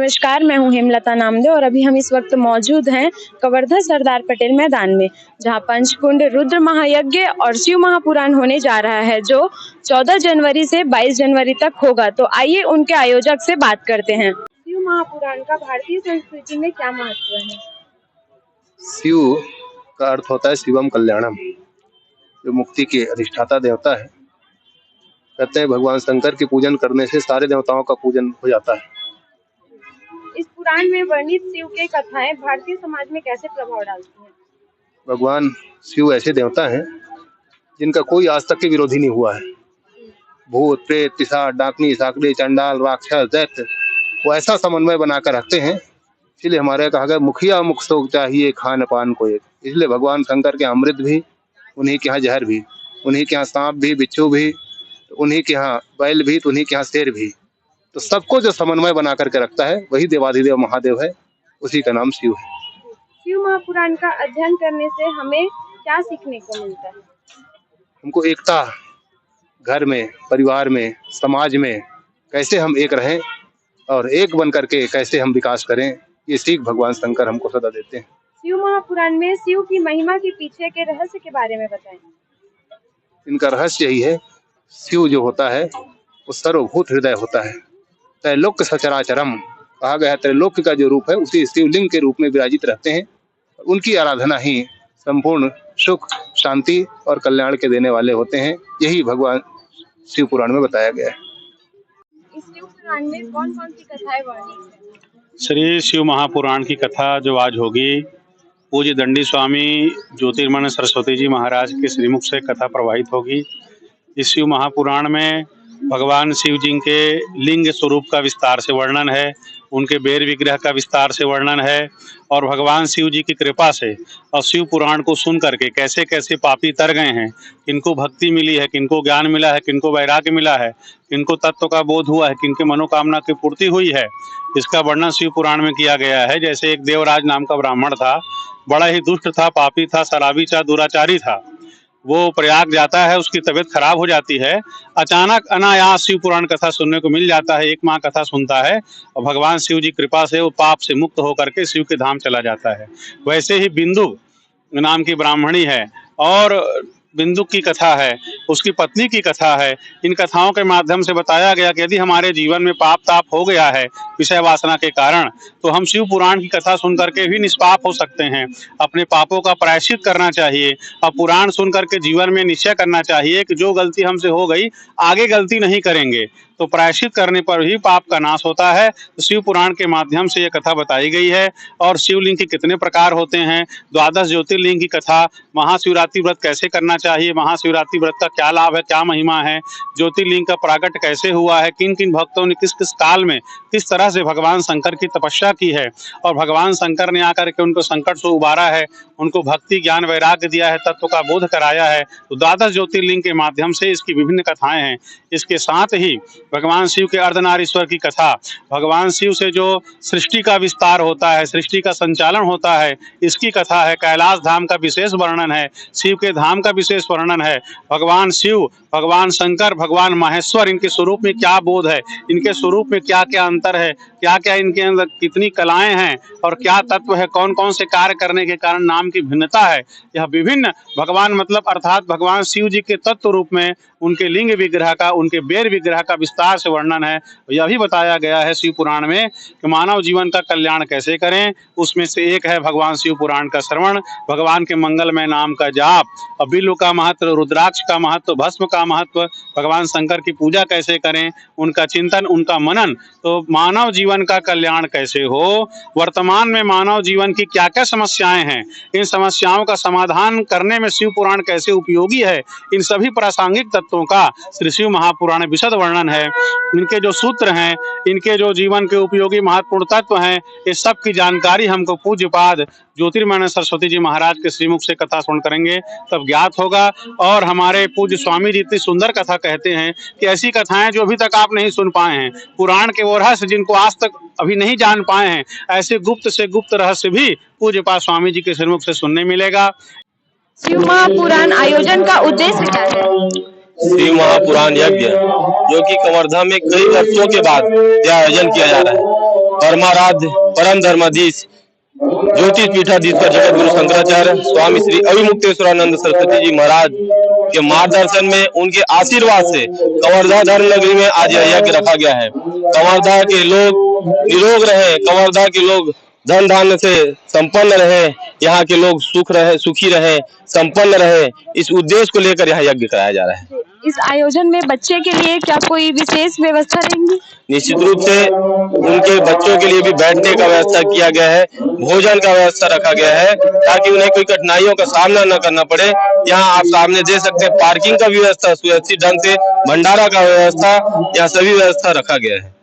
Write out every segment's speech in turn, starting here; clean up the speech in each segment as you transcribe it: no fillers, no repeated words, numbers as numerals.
नमस्कार, मैं हूं हेमलता नामदेव और अभी हम इस वक्त मौजूद हैं कवर्धा सरदार पटेल मैदान में, जहां पंचकुंड रुद्र महायज्ञ और शिव महापुराण होने जा रहा है, जो 14 जनवरी से 22 जनवरी तक होगा। तो आइए उनके आयोजक से बात करते हैं। शिव महापुराण का भारतीय संस्कृति में क्या महत्व है? शिव का अर्थ होता है शिवम कल्याणम, जो मुक्ति के अधिष्ठाता देवता है। कहते हैं भगवान शंकर के पूजन करने से सारे देवताओं का पूजन हो जाता है। इस पुराण में वर्णित शिव के कथाएं भारतीय समाज में कैसे प्रभाव डालती हैं? भगवान शिव ऐसे देवता हैं जिनका कोई आज तक के विरोधी नहीं हुआ है। भूत, प्रेत, पिशाच, डाकनी, साकड़ी, चंडाल, राक्षस, दैत्य, वो ऐसा समन्वय बनाकर रखते हैं। इसलिए हमारे यहाँ कहा गया मुखिया मुख शोक चाहिए खान पान को एक। इसलिए भगवान शंकर के अमृत भी, उन्हीं के यहाँ जहर भी, उन्हीं के यहाँ सांप भी, बिच्छू भी, उन्हीं के यहाँ बैल भी, तो उन्हीं के यहाँ शेर भी। तो सबको जो समन्वय बना करके रखता है वही देवाधिदेव महादेव है, उसी का नाम शिव है। शिव महापुराण का अध्ययन करने से हमें क्या सीखने को मिलता है? हमको एकता, घर में, परिवार में, समाज में कैसे हम एक रहें और एक बन करके कैसे हम विकास करें, ये सीख भगवान शंकर हमको सदा देते हैं। शिव महापुराण में शिव की महिमा के पीछे के रहस्य के बारे में बताएं। इनका रहस्य यही है, शिव जो होता है वो सर्वभूत हृदय होता है। त्रैलोक्य सचराचरम कहा गया है, त्रैलोक्य का जो रूप है उसी शिवलिंग के रूप में विराजित रहते हैं। उनकी आराधना ही संपूर्ण सुख, शांति और कल्याण के देने वाले होते हैं। यही भगवान शिव पुराण में बताया गया है। इस शिव पुराण में कौन कौन सी कथाएं वर्णित हैं? श्री शिव महापुराण की कथा जो आज होगी, पूज्य दंडी स्वामी ज्योतिर्मन सरस्वती जी महाराज के श्रीमुख से कथा प्रवाहित होगी। इस शिव महापुराण में भगवान शिव जी के लिंग स्वरूप का विस्तार से वर्णन है, उनके बेर विग्रह का विस्तार से वर्णन है और भगवान शिव जी की कृपा से और शिव पुराण को सुन करके कैसे कैसे पापी तर गए हैं, किनको भक्ति मिली है, किनको ज्ञान मिला है, किनको वैराग्य मिला है, किनको तत्व का बोध हुआ है, किनके मनोकामना की पूर्ति हुई है, इसका वर्णन शिव पुराण में किया गया है। जैसे एक देवराज नाम का ब्राह्मण था, बड़ा ही दुष्ट था, पापी था, शराबी था, दुराचारी था। वो प्रयाग जाता है, उसकी तबीयत खराब हो जाती है। अचानक अनायास शिव पुराण कथा सुनने को मिल जाता है। एक माह कथा सुनता है और भगवान शिव जी कृपा से वो पाप से मुक्त होकर के शिव के धाम चला जाता है। वैसे ही बिंदु नाम की ब्राह्मणी है और बिंदु की कथा है, उसकी पत्नी की कथा है। इन कथाओं के माध्यम से बताया गया कि यदि हमारे जीवन में पाप ताप हो गया है विषय वासना के कारण, तो हम शिव पुराण की कथा सुन करके भी निष्पाप हो सकते हैं। अपने पापों का प्रायश्चित करना चाहिए और पुराण सुन करके जीवन में निश्चय करना चाहिए कि जो गलती हमसे हो गई आगे गलती नहीं करेंगे, तो प्रायश्चित करने पर ही पाप का नाश होता है। तो शिव पुराण के माध्यम से ये कथा बताई गई है। और शिवलिंग के कितने प्रकार होते हैं, 12 ज्योतिर्लिंग की कथा, महाशिवरात्रि व्रत कैसे करना चाहिए, महाशिवरात्रि व्रत का क्या लाभ है, क्या महिमा है, ज्योतिर्लिंग का प्राकट कैसे हुआ है, किन किन भक्तों ने किस किस काल में किस तरह से भगवान शंकर की तपस्या की है और भगवान शंकर ने आकर के उनको संकट से उबारा है, उनको भक्ति ज्ञान वैराग्य दिया है, तत्व का बोध कराया है। तो 12 ज्योतिर्लिंग के माध्यम से इसकी विभिन्न कथाएं हैं। इसके साथ ही भगवान शिव के अर्धनारीश्वर की कथा, भगवान शिव से जो सृष्टि का विस्तार होता है, सृष्टि का संचालन होता है, इसकी कथा है। कैलाश धाम का विशेष वर्णन है, शिव के धाम का विशेष वर्णन है। भगवान शिव, भगवान शंकर, भगवान महेश्वर, इनके स्वरूप में क्या बोध है, इनके स्वरूप में क्या क्या अंतर है, क्या क्या इनके अंदर कितनी कलाएं हैं और क्या तत्व है, कौन कौन से कार्य करने के कारण नाम की भिन्नता है। यह विभिन्न भगवान मतलब अर्थात भगवान शिव जी के तत्व रूप में उनके लिंग विग्रह का, उनके बेर विग्रह का विस्तार से वर्णन है। यह भी बताया गया है शिव पुराण में कि मानव जीवन का कल्याण कैसे करें। उसमें से एक है भगवान शिव पुराण का श्रवण, भगवान के मंगलमय नाम का जाप, और बिल्व का महत्व, रुद्राक्ष का महत्व, भस्म का महत्व, भगवान शंकर की पूजा कैसे करें, उनका चिंतन, उनका मनन, तो मानव जीवन का कल्याण कैसे हो। वर्तमान में मानव जीवन की क्या क्या समस्याएं हैं, इन समस्याओं का समाधान करने में शिव पुराण कैसे उपयोगी है, इन सभी प्रासंगिक तत्वों का श्री शिव महापुराण विशद वर्णन है। इनके जो सूत्र हैं, इनके जो जीवन के उपयोगी महत्वपूर्ण तत्व हैं, इस सब की जानकारी हमको पूज्यपाद ज्योतिर्मय सरस्वती जी महाराज के श्रीमुख से कथा सुन करेंगे तब ज्ञात होगा। और हमारे पूज्य स्वामी जी इतनी सुंदर कथा कहते हैं कि ऐसी कथाएं जो अभी तक आप नहीं सुन पाए हैं, पुराण के वो रहस्य जिनको आज तक अभी नहीं जान पाए हैं, ऐसे गुप्त से गुप्त रहस्य भी पूज्यपाद स्वामी जी के श्रीमुख से सुनने मिलेगा। शिव महापुराण आयोजन का उद्देश्य क्या है? शिव महापुराण यज्ञ जो कि कवर्धा में कई वर्षों के बाद यह आयोजन किया जा रहा है। परमाराध्य परम धर्माधीश ज्योतिष पीठाधीश्वर जगत गुरु शंकराचार्य स्वामी श्री अविमुक्तेश्वरानंद सरस्वती जी महाराज के मार्गदर्शन में, उनके आशीर्वाद से कवर्धा धर्म नगरी में आज यह यज्ञ रखा गया है। कवर्धा के लोग निरोग रहे, कवर्धा के लोग धन धान्य से संपन्न रहे, यहाँ के लोग सुखी रहे, संपन्न रहे, इस उद्देश्य को लेकर यहाँ यज्ञ कराया जा रहा है। इस आयोजन में बच्चे के लिए क्या कोई विशेष व्यवस्था रहेंगी? निश्चित रूप से उनके बच्चों के लिए भी बैठने का व्यवस्था किया गया है, भोजन का व्यवस्था रखा गया है, ताकि उन्हें कोई कठिनाइयों का सामना न करना पड़े। यहाँ आप सामने देख सकते हैं पार्किंग का व्यवस्था, सुव्यवस्थित ढंग से भंडारा का व्यवस्था, यहाँ सभी व्यवस्था रखा गया है।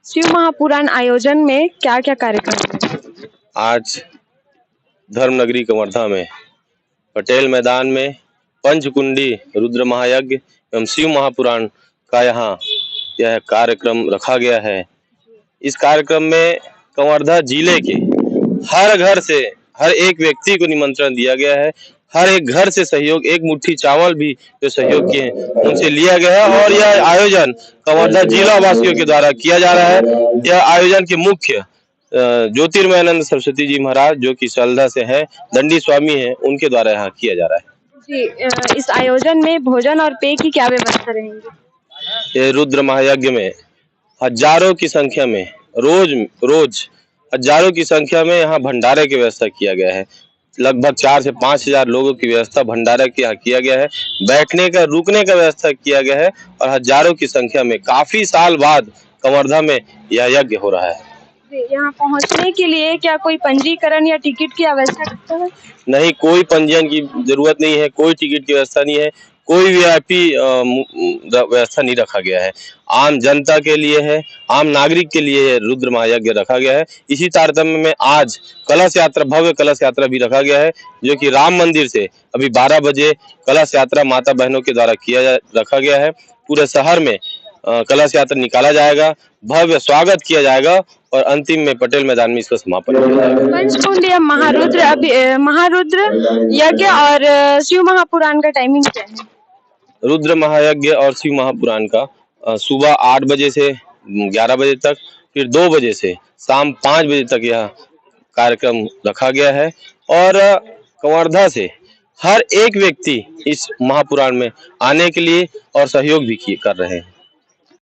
शिव महापुराण आयोजन में क्या क्या कार्यक्रम? आज धर्मनगरी कवर्धा में पटेल मैदान में पंचकुंडी रुद्र महायज्ञ एवं शिव महापुराण का यहाँ यह कार्यक्रम रखा गया है। इस कार्यक्रम में कवर्धा जिले के हर घर से हर एक व्यक्ति को निमंत्रण दिया गया है। हर एक घर से सहयोग, एक मुट्ठी चावल भी जो सहयोग किए हैं उनसे लिया गया है और यह आयोजन कवर्धा जिला वासियों के द्वारा किया जा रहा है। यह आयोजन के मुख्य ज्योतिर्मयानंद सरस्वती जी महाराज जो कि सलधा से हैं, दंडी स्वामी हैं, उनके द्वारा यहाँ किया जा रहा है। जी, इस आयोजन में भोजन और पेय की क्या व्यवस्था रहेंगी? ये रुद्र महायज्ञ में हजारों की संख्या में रोज हजारों की संख्या में यहाँ भंडारे की व्यवस्था किया गया है। लगभग 4 से 5 हजार लोगों की व्यवस्था भंडारा की यहाँ किया गया है। बैठने का, रुकने का व्यवस्था किया गया है और हजारों की संख्या में काफी साल बाद कवर्धा में यह यज्ञ हो रहा है। यहाँ पहुँचने के लिए क्या कोई पंजीकरण या टिकट की आवश्यकता है? नहीं, कोई पंजीयन की जरूरत नहीं है, कोई टिकट की व्यवस्था नहीं है, कोई वीआईपी व्यवस्था नहीं रखा गया है। आम जनता के लिए है, आम नागरिक के लिए रुद्र महायज्ञ रखा गया है। इसी तारतम्य में आज कलश यात्रा, भव्य कलश यात्रा भी रखा गया है, जो कि राम मंदिर से अभी 12 बजे कलश यात्रा माता बहनों के द्वारा रखा गया है। पूरे शहर में कलश यात्रा निकाला जाएगा, भव्य स्वागत किया जाएगा और अंतिम में पटेल मैदान में इसका समापन किया जाएगा। पंचकुंड या महारुद्र यज्ञ और शिव महापुराण का टाइमिंग क्या है? रुद्र महायज्ञ और शिव महापुराण का सुबह 8 बजे से 11 बजे तक, फिर 2 बजे से शाम 5 बजे तक यह कार्यक्रम रखा गया है और कवर्धा से हर एक व्यक्ति इस महापुराण में आने के लिए और सहयोग भी कर रहे हैं।